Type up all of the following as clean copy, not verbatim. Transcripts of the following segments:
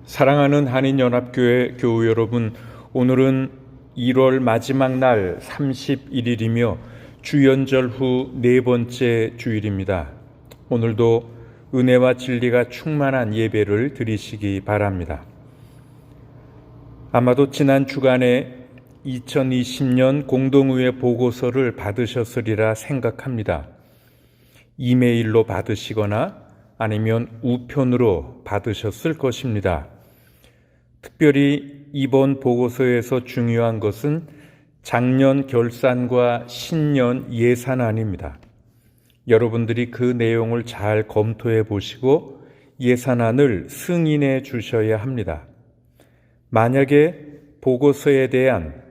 사랑하는 한인연합교회 교우 여러분, 오늘은 1월 마지막 날 31일이며 주연절 후 네 번째 주일입니다. 오늘도 은혜와 진리가 충만한 예배를 드리시기 바랍니다. 아마도 지난 주간에 2020년 공동의회 보고서를 받으셨으리라 생각합니다. 이메일로 받으시거나 아니면 우편으로 받으셨을 것입니다. 특별히 이번 보고서에서 중요한 것은 작년 결산과 신년 예산안입니다. 여러분들이 그 내용을 잘 검토해 보시고 예산안을 승인해 주셔야 합니다. 만약에 보고서에 대한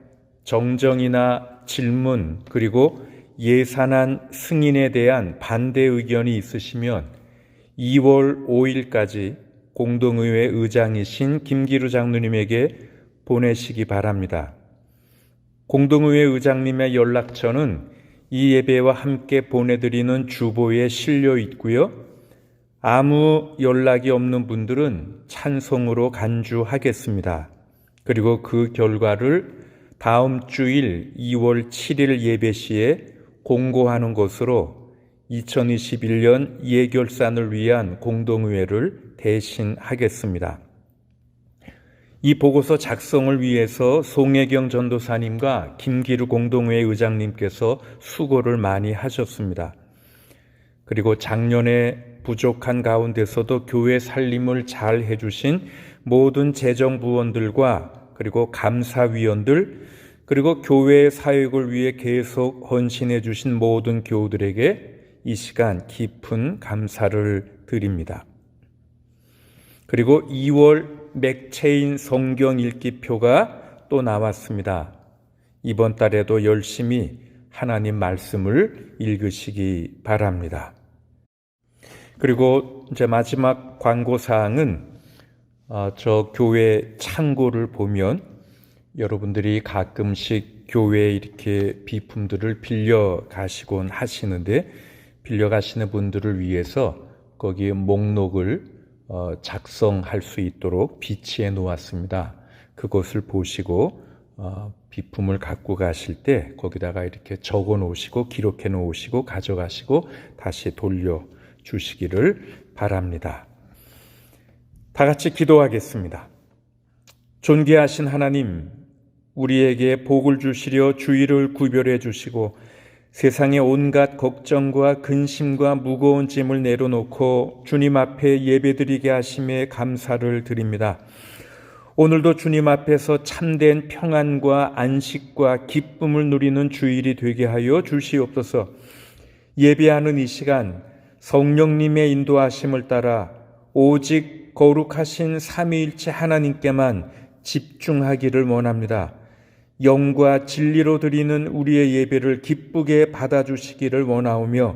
정정이나 질문 그리고 예산안 승인에 대한 반대 의견이 있으시면 2월 5일까지 공동의회 의장이신 김기루 장로님에게 보내시기 바랍니다. 공동의회 의장님의 연락처는 이 예배와 함께 보내드리는 주보에 실려 있고요. 아무 연락이 없는 분들은 찬송으로 간주하겠습니다. 그리고 그 결과를 다음 주일 2월 7일 예배 시에 공고하는 것으로 2021년 예결산을 위한 공동의회를 대신하겠습니다. 이 보고서 작성을 위해서 송혜경 전도사님과 김기루 공동의회 의장님께서 수고를 많이 하셨습니다. 그리고 작년에 부족한 가운데서도 교회 살림을 잘 해주신 모든 재정부원들과 그리고 감사위원들 그리고 교회의 사역을 위해 계속 헌신해 주신 모든 교우들에게 이 시간 깊은 감사를 드립니다. 그리고 2월 맥체인 성경 읽기표가 또 나왔습니다. 이번 달에도 열심히 하나님 말씀을 읽으시기 바랍니다. 그리고 이제 마지막 광고사항은 저 교회 창고를 보면 여러분들이 가끔씩 교회에 이렇게 비품들을 빌려 가시곤 하시는데 빌려 가시는 분들을 위해서 거기에 목록을 작성할 수 있도록 비치해 놓았습니다. 그것을 보시고 비품을 갖고 가실 때 거기다가 이렇게 적어 놓으시고 기록해 놓으시고 가져가시고 다시 돌려 주시기를 바랍니다. 다 같이 기도하겠습니다. 존귀하신 하나님, 우리에게 복을 주시려 주의를 구별해 주시고 세상의 온갖 걱정과 근심과 무거운 짐을 내려놓고 주님 앞에 예배드리게 하심에 감사를 드립니다. 오늘도 주님 앞에서 참된 평안과 안식과 기쁨을 누리는 주일이 되게 하여 주시옵소서. 예배하는 이 시간 성령님의 인도하심을 따라 오직 거룩하신 삼위일체 하나님께만 집중하기를 원합니다. 영과 진리로 드리는 우리의 예배를 기쁘게 받아주시기를 원하오며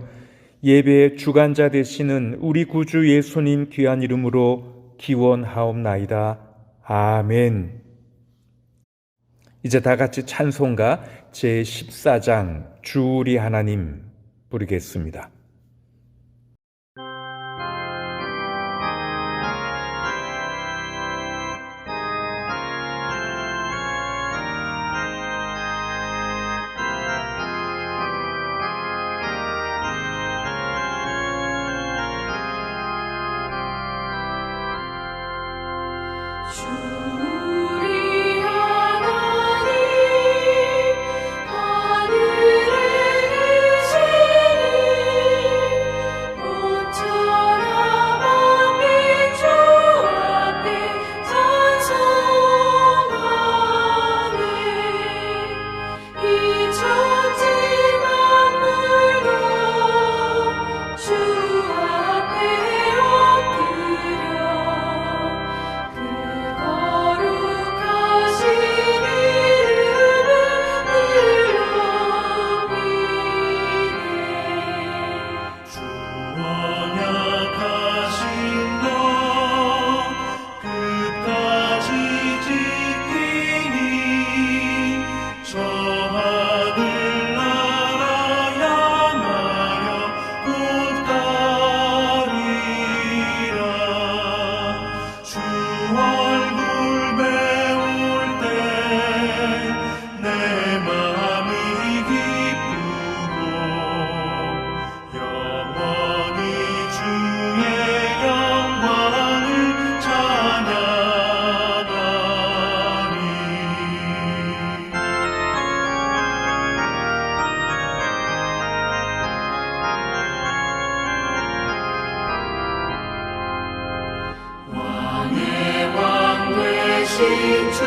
예배의 주관자 되시는 우리 구주 예수님 귀한 이름으로 기원하옵나이다. 아멘. 이제 다 같이 찬송가 제14장 주 우리 하나님 부르겠습니다. 주와 계신 주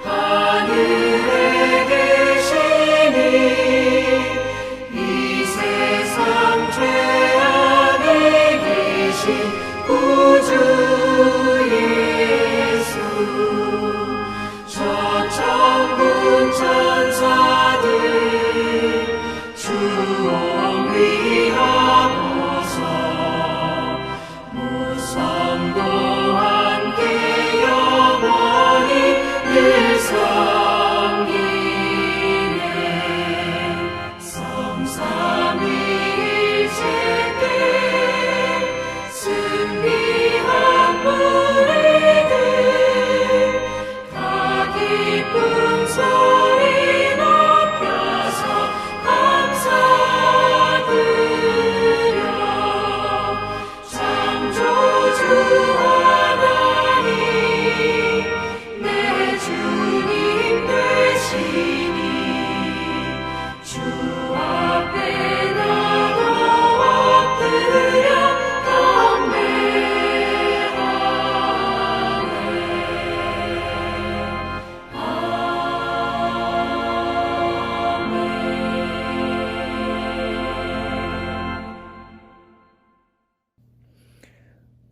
하늘에 계시니 이 세상 죄악에 계신 구주 예수 저 천군 천사들 주옹위하고서 무성도 함께 영원히 늘 섬기네 성삼위일체께 승리한 무리들 다 기쁜 소리 높여서 감사드려 창조주 하나님 내 주님 되시니 주 앞에 나도 엎드려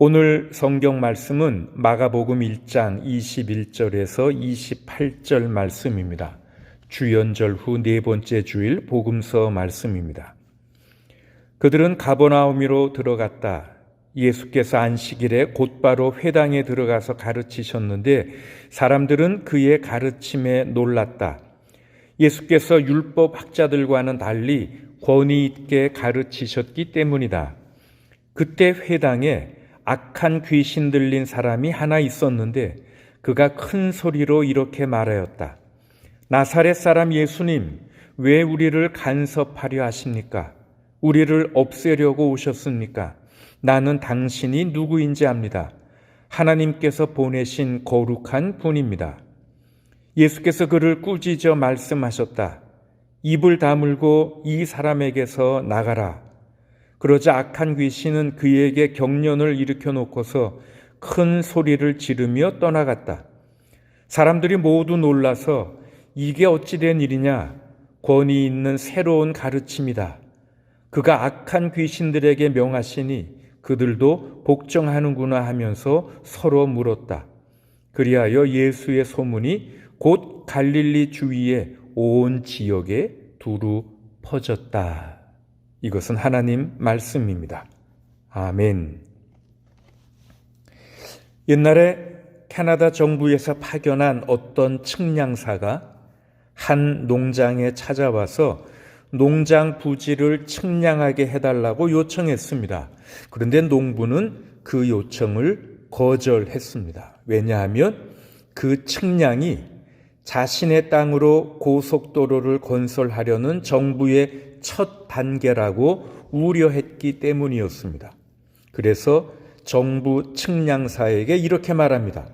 오늘 성경 말씀은 마가복음 1장 21절에서 28절 말씀입니다. 주연절 후 네 번째 주일 복음서 말씀입니다. 그들은 가버나움으로 들어갔다. 예수께서 안식일에 곧바로 회당에 들어가서 가르치셨는데 사람들은 그의 가르침에 놀랐다. 예수께서 율법 학자들과는 달리 권위 있게 가르치셨기 때문이다. 그때 회당에 악한 귀신 들린 사람이 하나 있었는데 그가 큰 소리로 이렇게 말하였다. 나사렛 사람 예수님, 왜 우리를 간섭하려 하십니까? 우리를 없애려고 오셨습니까? 나는 당신이 누구인지 압니다. 하나님께서 보내신 거룩한 분입니다. 예수께서 그를 꾸짖어 말씀하셨다. 입을 다물고 이 사람에게서 나가라. 그러자 악한 귀신은 그에게 경련을 일으켜 놓고서 큰 소리를 지르며 떠나갔다. 사람들이 모두 놀라서 이게 어찌 된 일이냐? 권위 있는 새로운 가르침이다. 그가 악한 귀신들에게 명하시니 그들도 복종하는구나 하면서 서로 물었다. 그리하여 예수의 소문이 곧 갈릴리 주위의 온 지역에 두루 퍼졌다. 이것은 하나님 말씀입니다. 아멘. 옛날에 캐나다 정부에서 파견한 어떤 측량사가 한 농장에 찾아와서 농장 부지를 측량하게 해달라고 요청했습니다. 그런데 농부는 그 요청을 거절했습니다. 왜냐하면 그 측량이 자신의 땅으로 고속도로를 건설하려는 정부의 첫 단계라고 우려했기 때문이었습니다. 그래서 정부 측량사에게 이렇게 말합니다.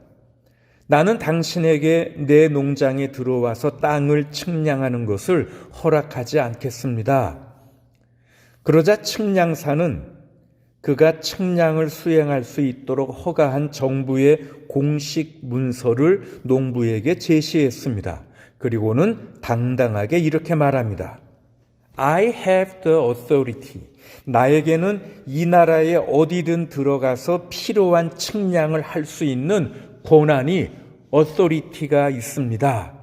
나는 당신에게 내 농장에 들어와서 땅을 측량하는 것을 허락하지 않겠습니다. 그러자 측량사는 그가 측량을 수행할 수 있도록 허가한 정부의 공식 문서를 농부에게 제시했습니다. 그리고는 당당하게 이렇게 말합니다. I have the authority. 나에게는 이 나라에 어디든 들어가서 필요한 측량을 할 수 있는 권한이 authority가 있습니다.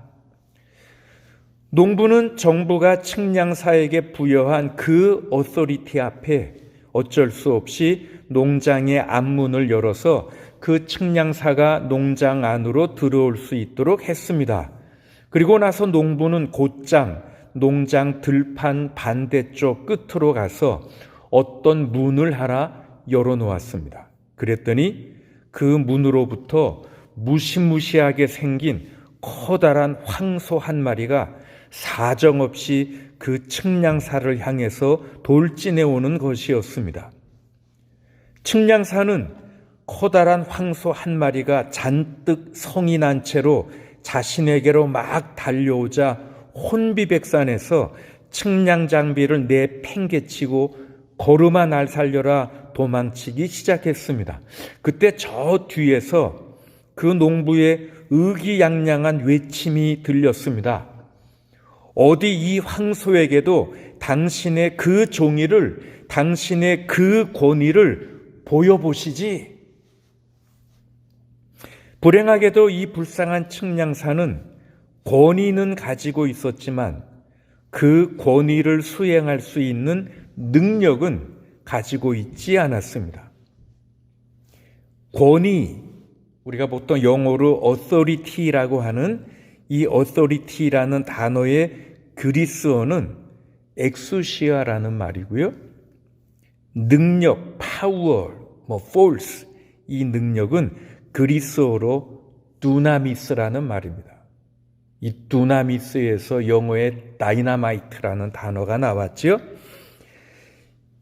농부는 정부가 측량사에게 부여한 그 authority 앞에 어쩔 수 없이 농장의 앞문을 열어서 그 측량사가 농장 안으로 들어올 수 있도록 했습니다. 그리고 나서 농부는 곧장 농장 들판 반대쪽 끝으로 가서 어떤 문을 하나 열어놓았습니다. 그랬더니 그 문으로부터 무시무시하게 생긴 커다란 황소 한 마리가 사정없이 그 측량사를 향해서 돌진해 오는 것이었습니다. 측량사는 커다란 황소 한 마리가 잔뜩 성이 난 채로 자신에게로 막 달려오자 혼비백산해서 측량 장비를 내팽개치고 걸음아 날 살려라 도망치기 시작했습니다. 그때 저 뒤에서 그 농부의 의기양양한 외침이 들렸습니다. 어디 이 황소에게도 당신의 그 종의를, 당신의 그 권위를 보여보시지. 불행하게도 이 불쌍한 측량사는 권위는 가지고 있었지만 그 권위를 수행할 수 있는 능력은 가지고 있지 않았습니다. 권위, 우리가 보통 영어로 authority라고 하는 이 authority라는 단어의 그리스어는 엑수시아라는 말이고요. 능력, power, force, 이 능력은 그리스어로 두나미스라는 말입니다. 이 두나미스에서 영어의 다이나마이트라는 단어가 나왔죠.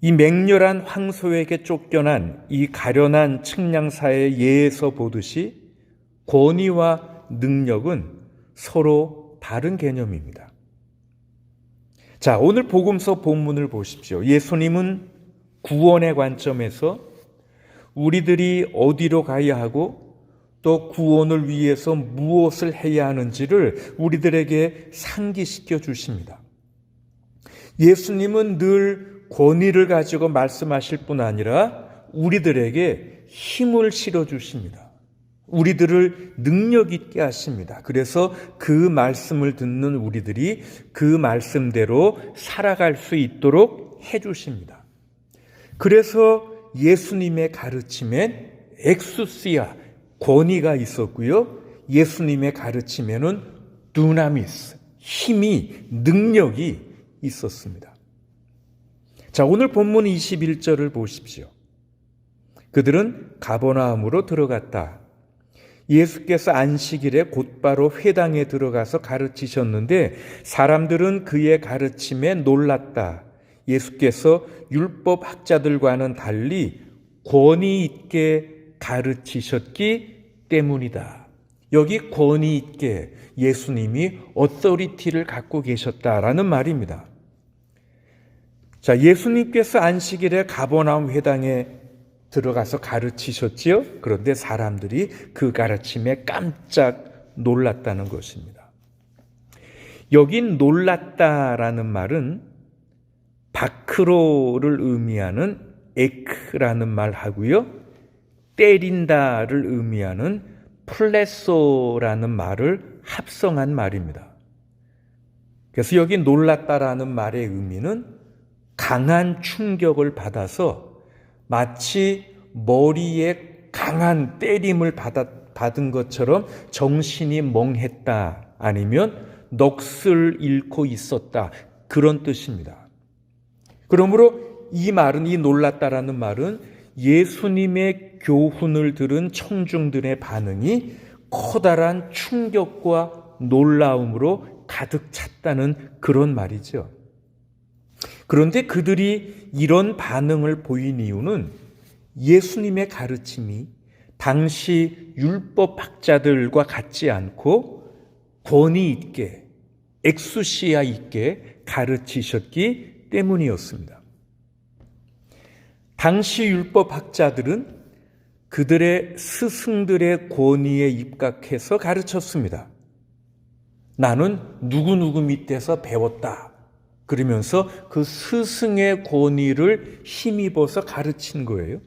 이 맹렬한 황소에게 쫓겨난 이 가련한 측량사의 예에서 보듯이 권위와 능력은 서로 다른 개념입니다. 자, 오늘 복음서 본문을 보십시오. 예수님은 구원의 관점에서 우리들이 어디로 가야 하고 또 구원을 위해서 무엇을 해야 하는지를 우리들에게 상기시켜 주십니다. 예수님은 늘 권위를 가지고 말씀하실 뿐 아니라 우리들에게 힘을 실어 주십니다. 우리들을 능력 있게 하십니다. 그래서 그 말씀을 듣는 우리들이 그 말씀대로 살아갈 수 있도록 해 주십니다. 그래서 예수님의 가르침엔 엑수시아, 권위가 있었고요. 예수님의 가르침에는 두나미스, 힘이, 능력이 있었습니다. 자, 오늘 본문 21절을 보십시오. 그들은 가버나움으로 들어갔다. 예수께서 안식일에 곧바로 회당에 들어가서 가르치셨는데 사람들은 그의 가르침에 놀랐다. 예수께서 율법 학자들과는 달리 권위 있게 가르치셨기 때문이다. 여기 권위 있게 예수님이 어서리티를 갖고 계셨다라는 말입니다. 자, 예수님께서 안식일에 가버나움 회당에 들어가서 가르치셨지요. 그런데 사람들이 그 가르침에 깜짝 놀랐다는 것입니다. 여기 놀랐다라는 말은 바크로를 의미하는 에크라는 말하고요. 때린다를 의미하는 플레소라는 말을 합성한 말입니다. 그래서 여기 놀랐다라는 말의 의미는 강한 충격을 받아서 마치 머리에 강한 때림을 받은 것처럼 정신이 멍했다, 아니면 넋을 잃고 있었다, 그런 뜻입니다. 그러므로 이 말은, 이 놀랐다라는 말은 예수님의 교훈을 들은 청중들의 반응이 커다란 충격과 놀라움으로 가득 찼다는 그런 말이죠. 그런데 그들이 이런 반응을 보인 이유는 예수님의 가르침이 당시 율법학자들과 같지 않고 권위 있게, 엑수시아 있게 가르치셨기 때문이었습니다. 당시 율법학자들은 그들의 스승들의 권위에 입각해서 가르쳤습니다. 나는 누구누구 밑에서 배웠다, 그러면서 그 스승의 권위를 힘입어서 가르친 거예요.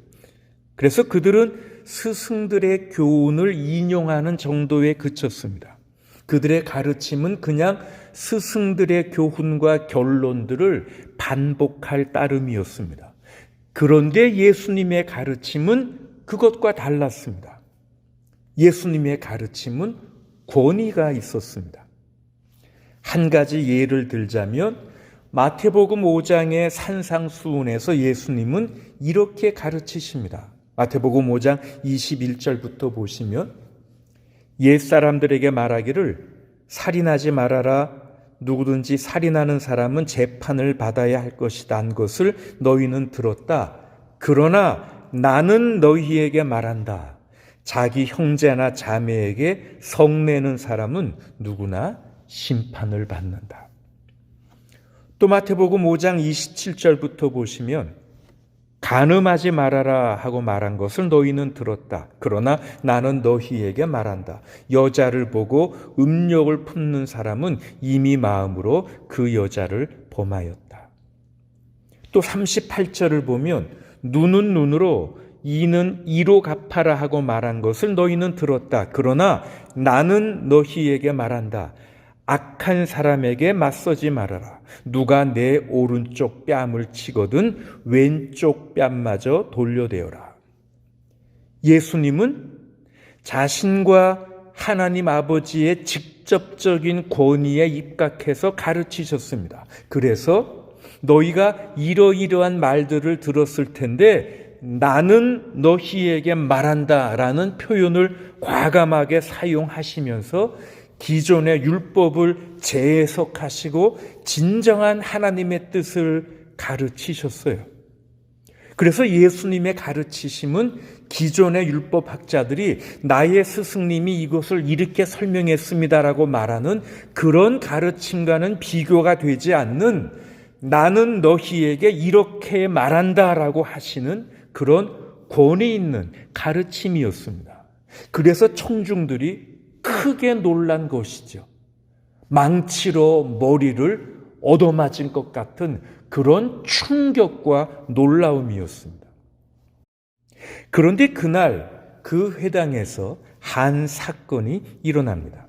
그래서 그들은 스승들의 교훈을 인용하는 정도에 그쳤습니다. 그들의 가르침은 그냥 스승들의 교훈과 결론들을 반복할 따름이었습니다. 그런데 예수님의 가르침은 그것과 달랐습니다. 예수님의 가르침은 권위가 있었습니다. 한 가지 예를 들자면 마태복음 5장의 산상수훈에서 예수님은 이렇게 가르치십니다. 마태복음 5장 21절부터 보시면 옛사람들에게 말하기를 살인하지 말아라. 누구든지 살인하는 사람은 재판을 받아야 할 것이다 한 것을 너희는 들었다. 그러나 나는 너희에게 말한다. 자기 형제나 자매에게 성내는 사람은 누구나 심판을 받는다. 또 마태복음 5장 27절부터 보시면 간음하지 말아라 하고 말한 것을 너희는 들었다. 그러나 나는 너희에게 말한다. 여자를 보고 음욕을 품는 사람은 이미 마음으로 그 여자를 범하였다. 또 38절을 보면 눈은 눈으로 이는 이로 갚아라 하고 말한 것을 너희는 들었다. 그러나 나는 너희에게 말한다. 악한 사람에게 맞서지 말아라. 누가 내 오른쪽 뺨을 치거든 왼쪽 뺨마저 돌려대어라. 예수님은 자신과 하나님 아버지의 직접적인 권위에 입각해서 가르치셨습니다. 그래서 너희가 이러이러한 말들을 들었을 텐데 나는 너희에게 말한다라는 표현을 과감하게 사용하시면서 기존의 율법을 재해석하시고 진정한 하나님의 뜻을 가르치셨어요. 그래서 예수님의 가르치심은 기존의 율법학자들이 나의 스승님이 이것을 이렇게 설명했습니다라고 말하는 그런 가르침과는 비교가 되지 않는 나는 너희에게 이렇게 말한다라고 하시는 그런 권위 있는 가르침이었습니다. 그래서 청중들이 크게 놀란 것이죠. 망치로 머리를 얻어맞은 것 같은 그런 충격과 놀라움이었습니다. 그런데 그날 그 회당에서 한 사건이 일어납니다.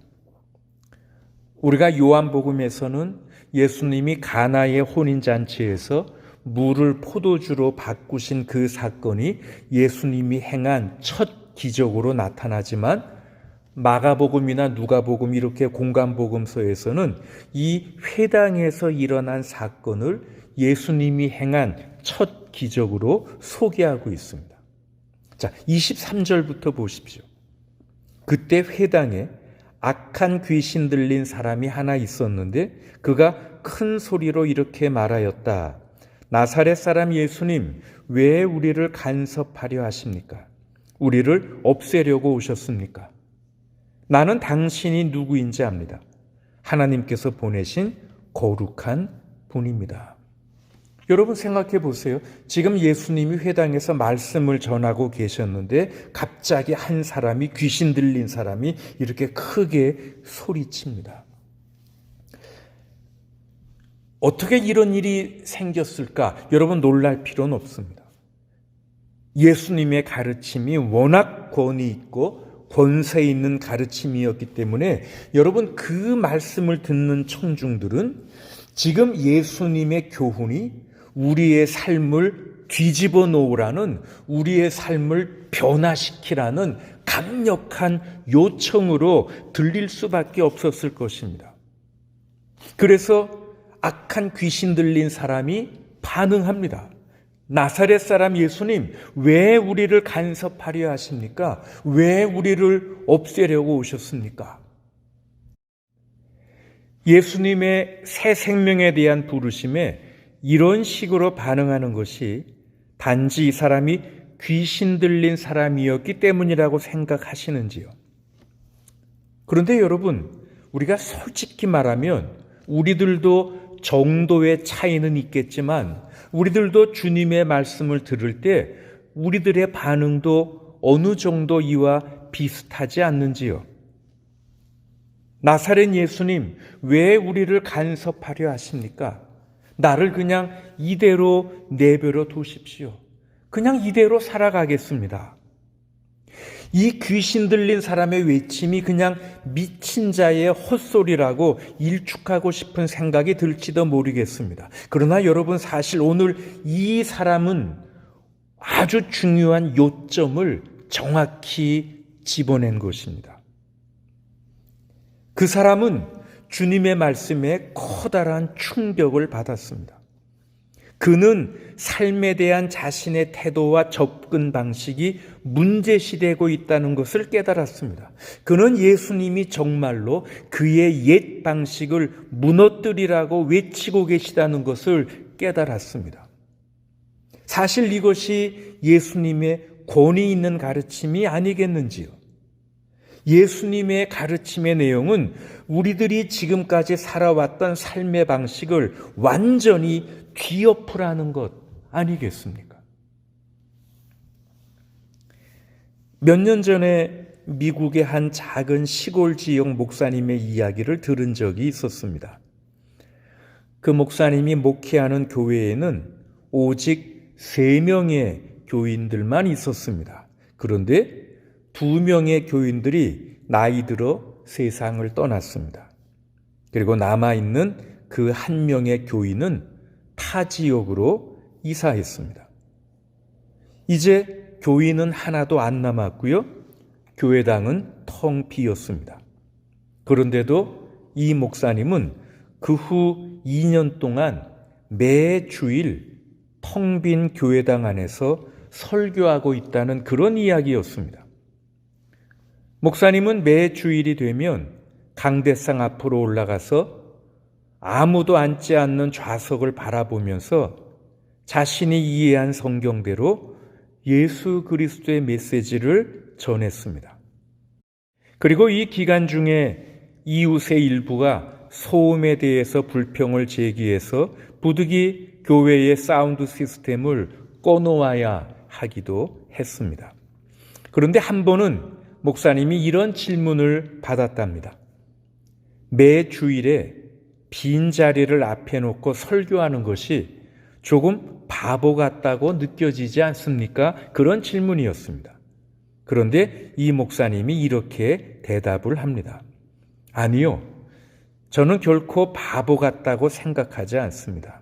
우리가 요한복음에서는 예수님이 가나의 혼인잔치에서 물을 포도주로 바꾸신 그 사건이 예수님이 행한 첫 기적으로 나타나지만 마가복음이나 누가복음 이렇게 공간복음서에서는 이 회당에서 일어난 사건을 예수님이 행한 첫 기적으로 소개하고 있습니다. 자, 23절부터 보십시오. 그때 회당에 악한 귀신 들린 사람이 하나 있었는데 그가 큰 소리로 이렇게 말하였다. 나사렛 사람 예수님, 왜 우리를 간섭하려 하십니까? 우리를 없애려고 오셨습니까? 나는 당신이 누구인지 압니다. 하나님께서 보내신 거룩한 분입니다. 여러분 생각해 보세요. 지금 예수님이 회당에서 말씀을 전하고 계셨는데 갑자기 한 사람이 귀신 들린 사람이 이렇게 크게 소리칩니다. 어떻게 이런 일이 생겼을까? 여러분 놀랄 필요는 없습니다. 예수님의 가르침이 워낙 권위 있고 권세 있는 가르침이었기 때문에 여러분 그 말씀을 듣는 청중들은 지금 예수님의 교훈이 우리의 삶을 뒤집어 놓으라는, 우리의 삶을 변화시키라는 강력한 요청으로 들릴 수밖에 없었을 것입니다. 그래서 악한 귀신 들린 사람이 반응합니다. 나사렛 사람 예수님, 왜 우리를 간섭하려 하십니까? 왜 우리를 없애려고 오셨습니까? 예수님의 새 생명에 대한 부르심에 이런 식으로 반응하는 것이 단지 이 사람이 귀신 들린 사람이었기 때문이라고 생각하시는지요? 그런데 여러분, 우리가 솔직히 말하면 우리들도 정도의 차이는 있겠지만 우리들도 주님의 말씀을 들을 때 우리들의 반응도 어느 정도 이와 비슷하지 않는지요? 나사렛 예수님, 왜 우리를 간섭하려 하십니까? 나를 그냥 이대로 내버려 두십시오. 그냥 이대로 살아가겠습니다. 이 귀신 들린 사람의 외침이 그냥 미친 자의 헛소리라고 일축하고 싶은 생각이 들지도 모르겠습니다. 그러나 여러분 사실 오늘 이 사람은 아주 중요한 요점을 정확히 집어낸 것입니다. 그 사람은 주님의 말씀에 커다란 충격을 받았습니다. 그는 삶에 대한 자신의 태도와 접근 방식이 문제시되고 있다는 것을 깨달았습니다. 그는 예수님이 정말로 그의 옛 방식을 무너뜨리라고 외치고 계시다는 것을 깨달았습니다. 사실 이것이 예수님의 권위 있는 가르침이 아니겠는지요? 예수님의 가르침의 내용은 우리들이 지금까지 살아왔던 삶의 방식을 완전히 뒤엎으라는 것 아니겠습니까? 몇 년 전에 미국의 한 작은 시골 지역 목사님의 이야기를 들은 적이 있었습니다. 그 목사님이 목회하는 교회에는 오직 3명의 교인들만 있었습니다. 그런데 2명의 교인들이 나이 들어 세상을 떠났습니다. 그리고 남아있는 그 1명의 교인은 타 지역으로 이사했습니다. 이제 교인은 하나도 안 남았고요. 교회당은 텅 비었습니다. 그런데도 이 목사님은 그 후 2년 동안 매 주일 텅 빈 교회당 안에서 설교하고 있다는 그런 이야기였습니다. 목사님은 매 주일이 되면 강대상 앞으로 올라가서 아무도 앉지 않는 좌석을 바라보면서 자신이 이해한 성경대로 예수 그리스도의 메시지를 전했습니다. 그리고 이 기간 중에 이웃의 일부가 소음에 대해서 불평을 제기해서 부득이 교회의 사운드 시스템을 꺼놓아야 하기도 했습니다. 그런데 한 번은 목사님이 이런 질문을 받았답니다. 매 주일에 빈 자리를 앞에 놓고 설교하는 것이 조금 바보 같다고 느껴지지 않습니까? 그런 질문이었습니다. 그런데 이 목사님이 이렇게 대답을 합니다. 아니요, 저는 결코 바보 같다고 생각하지 않습니다.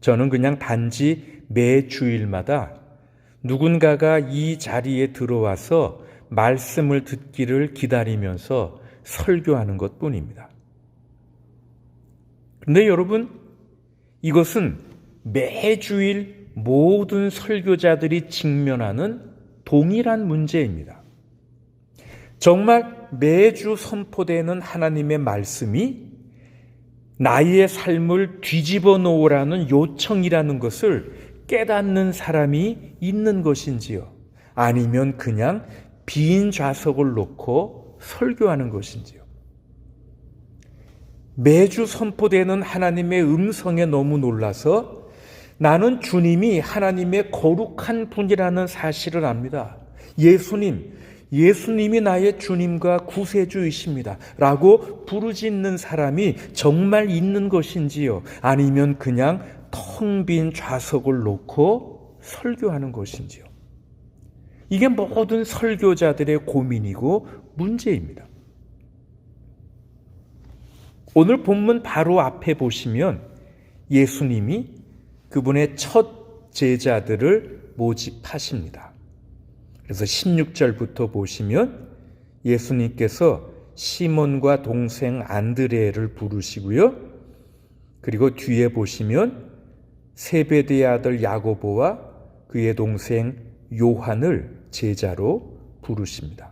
저는 그냥 단지 매 주일마다 누군가가 이 자리에 들어와서 말씀을 듣기를 기다리면서 설교하는 것뿐입니다. 그런데 여러분, 이것은 매주일 모든 설교자들이 직면하는 동일한 문제입니다. 정말 매주 선포되는 하나님의 말씀이 나의 삶을 뒤집어 놓으라는 요청이라는 것을 깨닫는 사람이 있는 것인지요? 아니면 그냥 빈 좌석을 놓고 설교하는 것인지요? 매주 선포되는 하나님의 음성에 너무 놀라서 나는 주님이 하나님의 거룩한 분이라는 사실을 압니다. 예수님이 나의 주님과 구세주이십니다. 라고 부르짖는 사람이 정말 있는 것인지요? 아니면 그냥 텅 빈 좌석을 놓고 설교하는 것인지요? 이게 모든 설교자들의 고민이고 문제입니다. 오늘 본문 바로 앞에 보시면 예수님이 그분의 첫 제자들을 모집하십니다. 그래서 16절부터 보시면 예수님께서 시몬과 동생 안드레를 부르시고요. 그리고 뒤에 보시면 세베대의 아들 야고보와 그의 동생 요한을 제자로 부르십니다.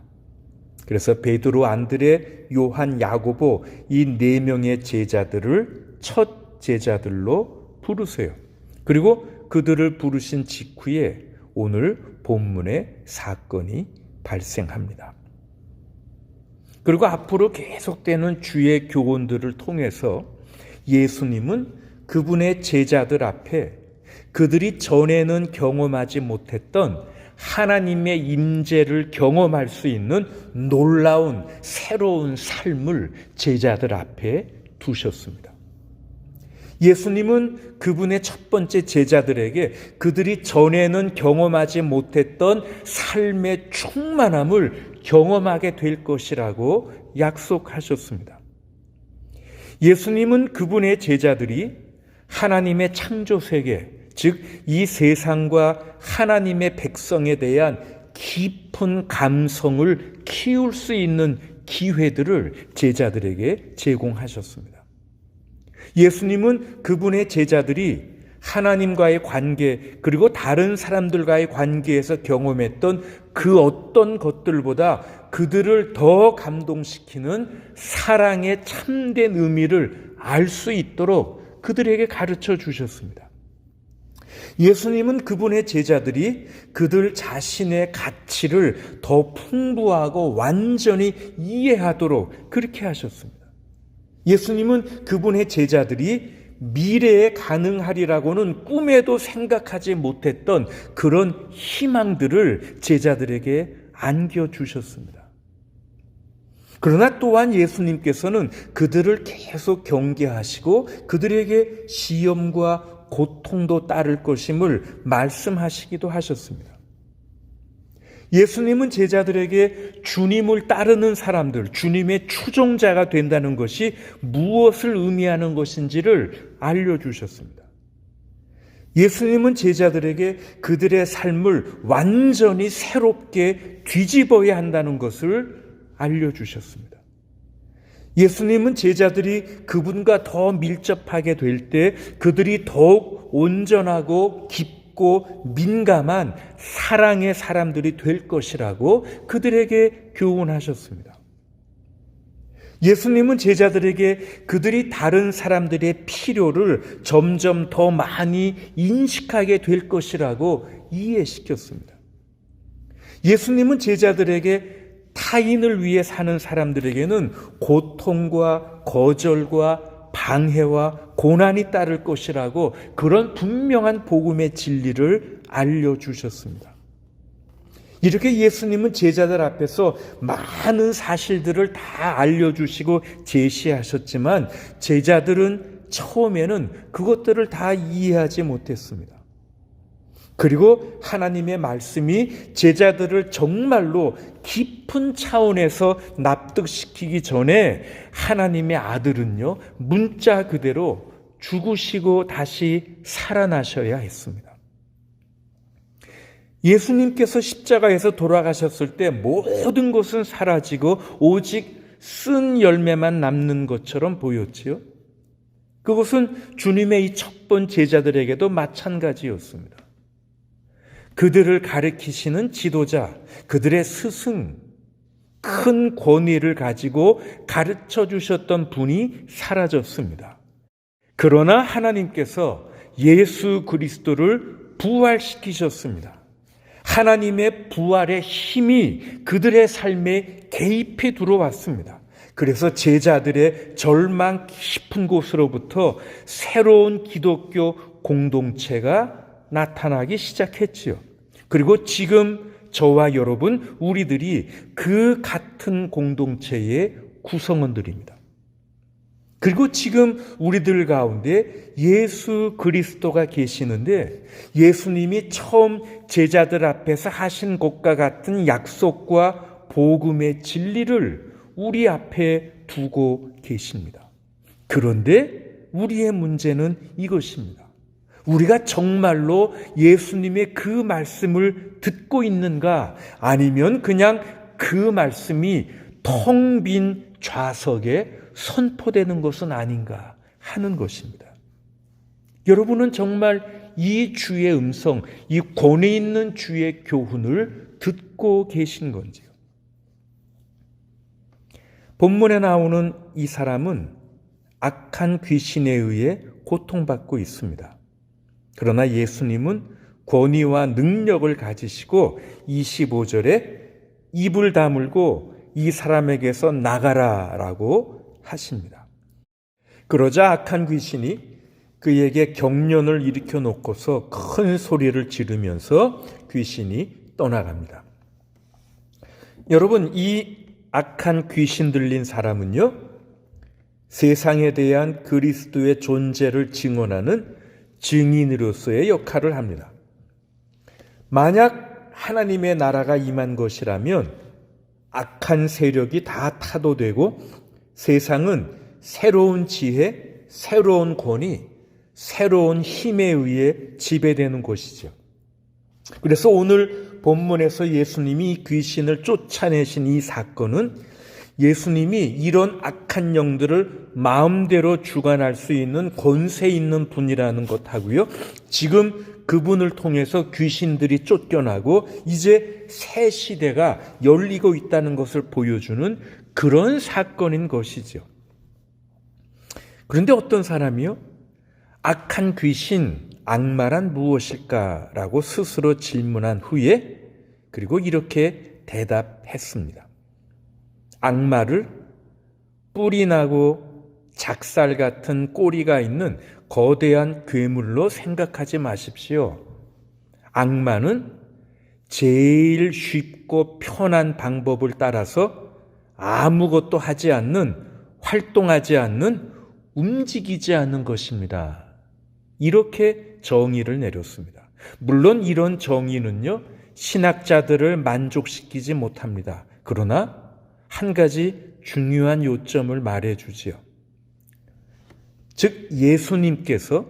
그래서 베드로, 안드레, 요한, 야고보 이 4명의 제자들을 첫 제자들로 부르세요. 그리고 그들을 부르신 직후에 오늘 본문의 사건이 발생합니다. 그리고 앞으로 계속되는 주의 교훈들을 통해서 예수님은 그분의 제자들 앞에 그들이 전에는 경험하지 못했던 하나님의 임재를 경험할 수 있는 놀라운 새로운 삶을 제자들 앞에 두셨습니다. 예수님은 그분의 첫 번째 제자들에게 그들이 전에는 경험하지 못했던 삶의 충만함을 경험하게 될 것이라고 약속하셨습니다. 예수님은 그분의 제자들이 하나님의 창조세계, 즉 이 세상과 하나님의 백성에 대한 깊은 감성을 키울 수 있는 기회들을 제자들에게 제공하셨습니다. 예수님은 그분의 제자들이 하나님과의 관계 그리고 다른 사람들과의 관계에서 경험했던 그 어떤 것들보다 그들을 더 감동시키는 사랑의 참된 의미를 알 수 있도록 그들에게 가르쳐 주셨습니다. 예수님은 그분의 제자들이 그들 자신의 가치를 더 풍부하고 완전히 이해하도록 그렇게 하셨습니다. 예수님은 그분의 제자들이 미래에 가능하리라고는 꿈에도 생각하지 못했던 그런 희망들을 제자들에게 안겨주셨습니다. 그러나 또한 예수님께서는 그들을 계속 경계하시고 그들에게 시험과 고통도 따를 것임을 말씀하시기도 하셨습니다. 예수님은 제자들에게 주님을 따르는 사람들, 주님의 추종자가 된다는 것이 무엇을 의미하는 것인지를 알려주셨습니다. 예수님은 제자들에게 그들의 삶을 완전히 새롭게 뒤집어야 한다는 것을 알려주셨습니다. 예수님은 제자들이 그분과 더 밀접하게 될 때 그들이 더욱 온전하고 깊고 민감한 사랑의 사람들이 될 것이라고 그들에게 교훈하셨습니다. 예수님은 제자들에게 그들이 다른 사람들의 필요를 점점 더 많이 인식하게 될 것이라고 이해시켰습니다. 예수님은 제자들에게 타인을 위해 사는 사람들에게는 고통과 거절과 방해와 고난이 따를 것이라고 그런 분명한 복음의 진리를 알려주셨습니다. 이렇게 예수님은 제자들 앞에서 많은 사실들을 다 알려주시고 제시하셨지만 제자들은 처음에는 그것들을 다 이해하지 못했습니다. 그리고 하나님의 말씀이 제자들을 정말로 깊은 차원에서 납득시키기 전에 하나님의 아들은요, 문자 그대로 죽으시고 다시 살아나셔야 했습니다. 예수님께서 십자가에서 돌아가셨을 때 모든 것은 사라지고 오직 쓴 열매만 남는 것처럼 보였지요. 그것은 주님의 이 첫 번 제자들에게도 마찬가지였습니다. 그들을 가르치시는 지도자, 그들의 스승, 큰 권위를 가지고 가르쳐 주셨던 분이 사라졌습니다. 그러나 하나님께서 예수 그리스도를 부활시키셨습니다. 하나님의 부활의 힘이 그들의 삶에 개입해 들어왔습니다. 그래서 제자들의 절망 깊은 곳으로부터 새로운 기독교 공동체가 나타나기 시작했지요. 그리고 지금 저와 여러분, 우리들이 그 같은 공동체의 구성원들입니다. 그리고 지금 우리들 가운데 예수 그리스도가 계시는데 예수님이 처음 제자들 앞에서 하신 것과 같은 약속과 복음의 진리를 우리 앞에 두고 계십니다. 그런데 우리의 문제는 이것입니다. 우리가 정말로 예수님의 그 말씀을 듣고 있는가, 아니면 그냥 그 말씀이 텅 빈 좌석에 선포되는 것은 아닌가 하는 것입니다. 여러분은 정말 이 주의 음성, 이 권위 있는 주의 교훈을 듣고 계신 건지요? 본문에 나오는 이 사람은 악한 귀신에 의해 고통받고 있습니다. 그러나 예수님은 권위와 능력을 가지시고 25절에 입을 다물고 이 사람에게서 나가라라고 하십니다. 그러자 악한 귀신이 그에게 경련을 일으켜 놓고서 큰 소리를 지르면서 귀신이 떠나갑니다. 여러분, 이 악한 귀신 들린 사람은요, 세상에 대한 그리스도의 존재를 증언하는 증인으로서의 역할을 합니다. 만약 하나님의 나라가 임한 것이라면 악한 세력이 다 타도되고 세상은 새로운 지혜, 새로운 권위, 새로운 힘에 의해 지배되는 것이죠. 그래서 오늘 본문에서 예수님이 이 귀신을 쫓아내신 이 사건은 예수님이 이런 악한 영들을 마음대로 주관할 수 있는 권세 있는 분이라는 것하고요, 지금 그분을 통해서 귀신들이 쫓겨나고 이제 새 시대가 열리고 있다는 것을 보여주는 그런 사건인 것이죠. 그런데 어떤 사람이요, 악한 귀신, 악마란 무엇일까라고 스스로 질문한 후에 그리고 이렇게 대답했습니다. 악마를 뿔이 나고 작살 같은 꼬리가 있는 거대한 괴물로 생각하지 마십시오. 악마는 제일 쉽고 편한 방법을 따라서 아무것도 하지 않는, 활동하지 않는, 움직이지 않는 것입니다. 이렇게 정의를 내렸습니다. 물론 이런 정의는요, 신학자들을 만족시키지 못합니다. 그러나 한 가지 중요한 요점을 말해주지요. 즉 예수님께서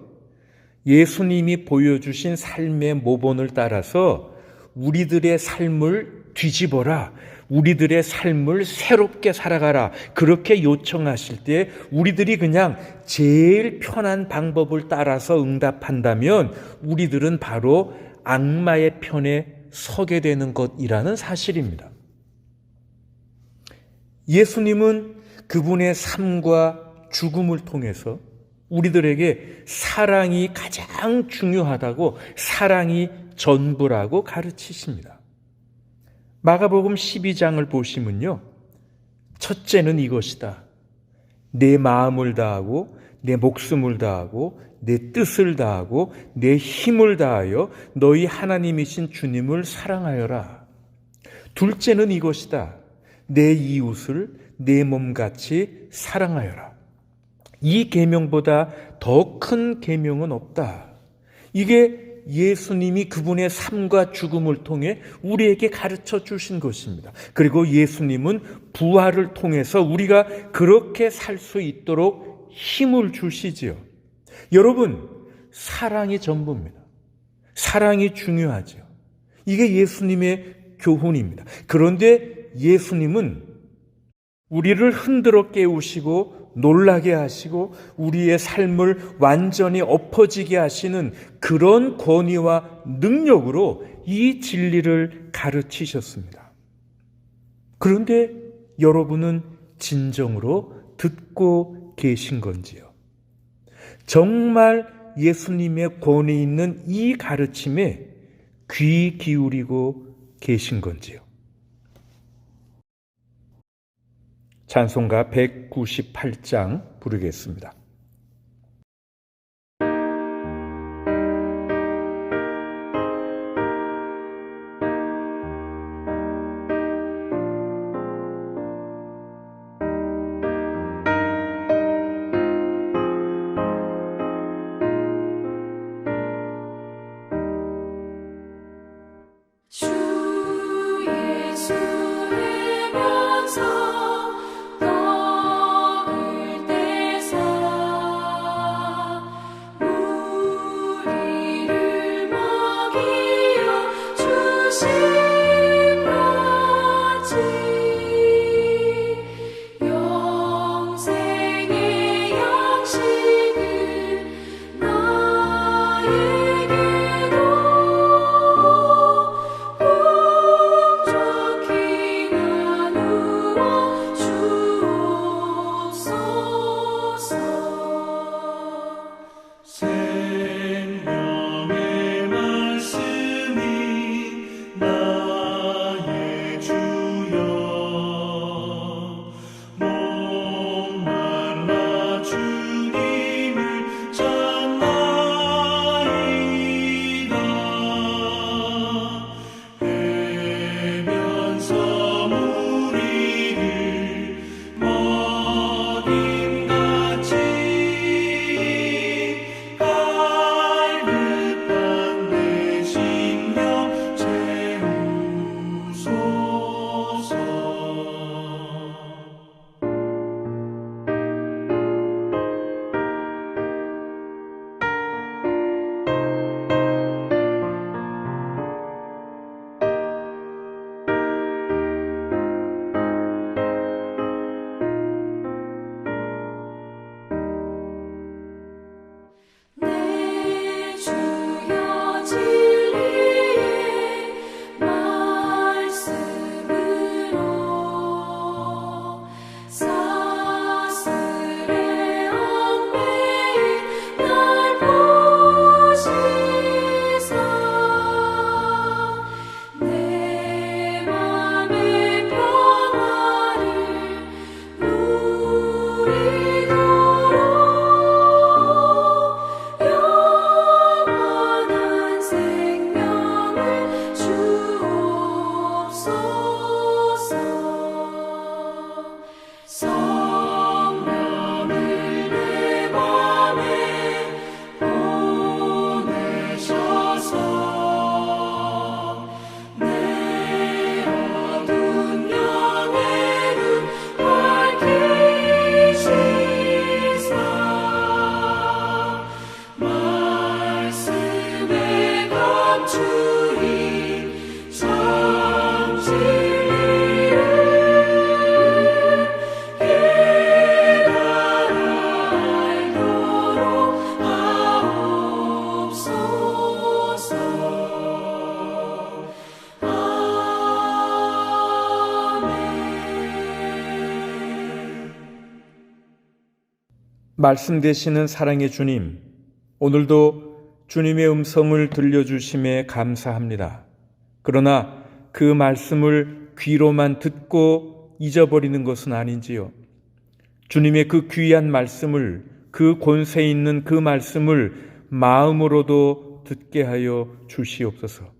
예수님이 보여주신 삶의 모본을 따라서 우리들의 삶을 뒤집어라, 우리들의 삶을 새롭게 살아가라, 그렇게 요청하실 때 우리들이 그냥 제일 편한 방법을 따라서 응답한다면 우리들은 바로 악마의 편에 서게 되는 것이라는 사실입니다. 예수님은 그분의 삶과 죽음을 통해서 우리들에게 사랑이 가장 중요하다고, 사랑이 전부라고 가르치십니다. 마가복음 12장을 보시면요, 첫째는 이것이다. 내 마음을 다하고 내 목숨을 다하고 내 뜻을 다하고 내 힘을 다하여 너희 하나님이신 주님을 사랑하여라. 둘째는 이것이다. 내 이웃을 내 몸같이 사랑하여라. 이 계명보다 더 큰 계명은 없다. 이게 예수님이 그분의 삶과 죽음을 통해 우리에게 가르쳐 주신 것입니다. 그리고 예수님은 부활을 통해서 우리가 그렇게 살 수 있도록 힘을 주시지요. 여러분, 사랑이 전부입니다. 사랑이 중요하죠. 이게 예수님의 교훈입니다. 그런데 예수님은 우리를 흔들어 깨우시고 놀라게 하시고 우리의 삶을 완전히 엎어지게 하시는 그런 권위와 능력으로 이 진리를 가르치셨습니다. 그런데 여러분은 진정으로 듣고 계신 건지요? 정말 예수님의 권위 있는 이 가르침에 귀 기울이고 계신 건지요? 찬송가 198장 부르겠습니다. 주 예수의 명성 너울 때 말씀 되시는 사랑의 주님, 오늘도 주님의 음성을 들려주심에 감사합니다. 그러나 그 말씀을 귀로만 듣고 잊어버리는 것은 아닌지요. 주님의 그 귀한 말씀을, 그 권세 있는 그 말씀을 마음으로도 듣게 하여 주시옵소서.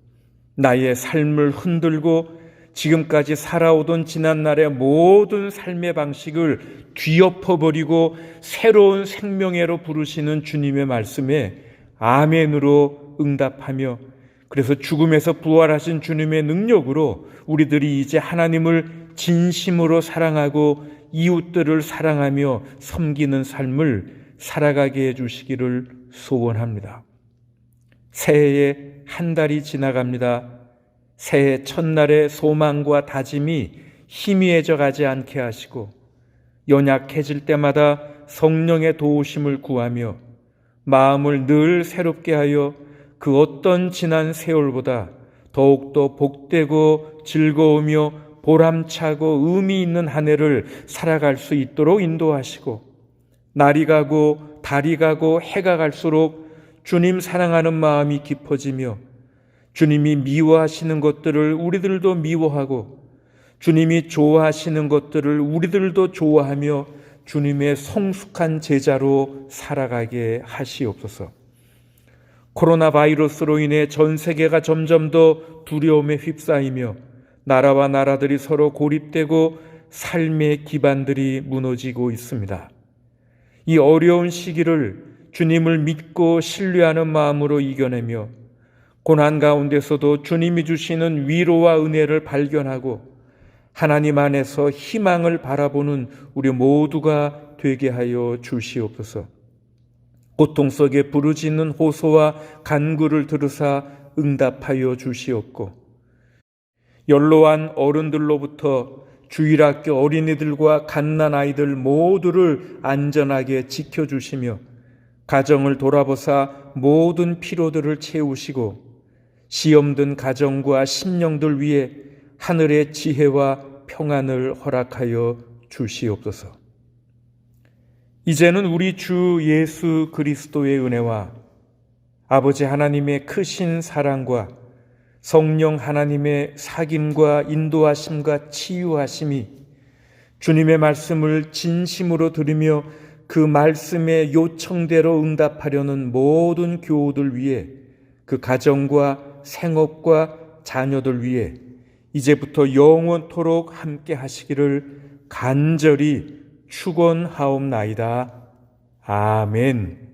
나의 삶을 흔들고 지금까지 살아오던 지난날의 모든 삶의 방식을 뒤엎어버리고 새로운 생명애로 부르시는 주님의 말씀에 아멘으로 응답하며, 그래서 죽음에서 부활하신 주님의 능력으로 우리들이 이제 하나님을 진심으로 사랑하고 이웃들을 사랑하며 섬기는 삶을 살아가게 해주시기를 소원합니다. 새해에 한 달이 지나갑니다. 새해 첫날의 소망과 다짐이 희미해져 가지 않게 하시고, 연약해질 때마다 성령의 도우심을 구하며 마음을 늘 새롭게 하여 그 어떤 지난 세월보다 더욱더 복되고 즐거우며 보람차고 의미 있는 한 해를 살아갈 수 있도록 인도하시고, 날이 가고 달이 가고 해가 갈수록 주님 사랑하는 마음이 깊어지며 주님이 미워하시는 것들을 우리들도 미워하고 주님이 좋아하시는 것들을 우리들도 좋아하며 주님의 성숙한 제자로 살아가게 하시옵소서. 코로나 바이러스로 인해 전 세계가 점점 더 두려움에 휩싸이며 나라와 나라들이 서로 고립되고 삶의 기반들이 무너지고 있습니다. 이 어려운 시기를 주님을 믿고 신뢰하는 마음으로 이겨내며 고난 가운데서도 주님이 주시는 위로와 은혜를 발견하고 하나님 안에서 희망을 바라보는 우리 모두가 되게 하여 주시옵소서. 고통 속에 부르짖는 호소와 간구를 들으사 응답하여 주시옵고, 연로한 어른들로부터 주일학교 어린이들과 갓난아이들 모두를 안전하게 지켜주시며 가정을 돌아보사 모든 피로들을 채우시고 시험든 가정과 심령들 위해 하늘의 지혜와 평안을 허락하여 주시옵소서. 이제는 우리 주 예수 그리스도의 은혜와 아버지 하나님의 크신 사랑과 성령 하나님의 사귐과 인도하심과 치유하심이 주님의 말씀을 진심으로 들으며 그 말씀의 요청대로 응답하려는 모든 교우들 위해, 그 가정과 생업과 자녀들 위해 이제부터 영원토록 함께 하시기를 간절히 축원하옵나이다. 아멘.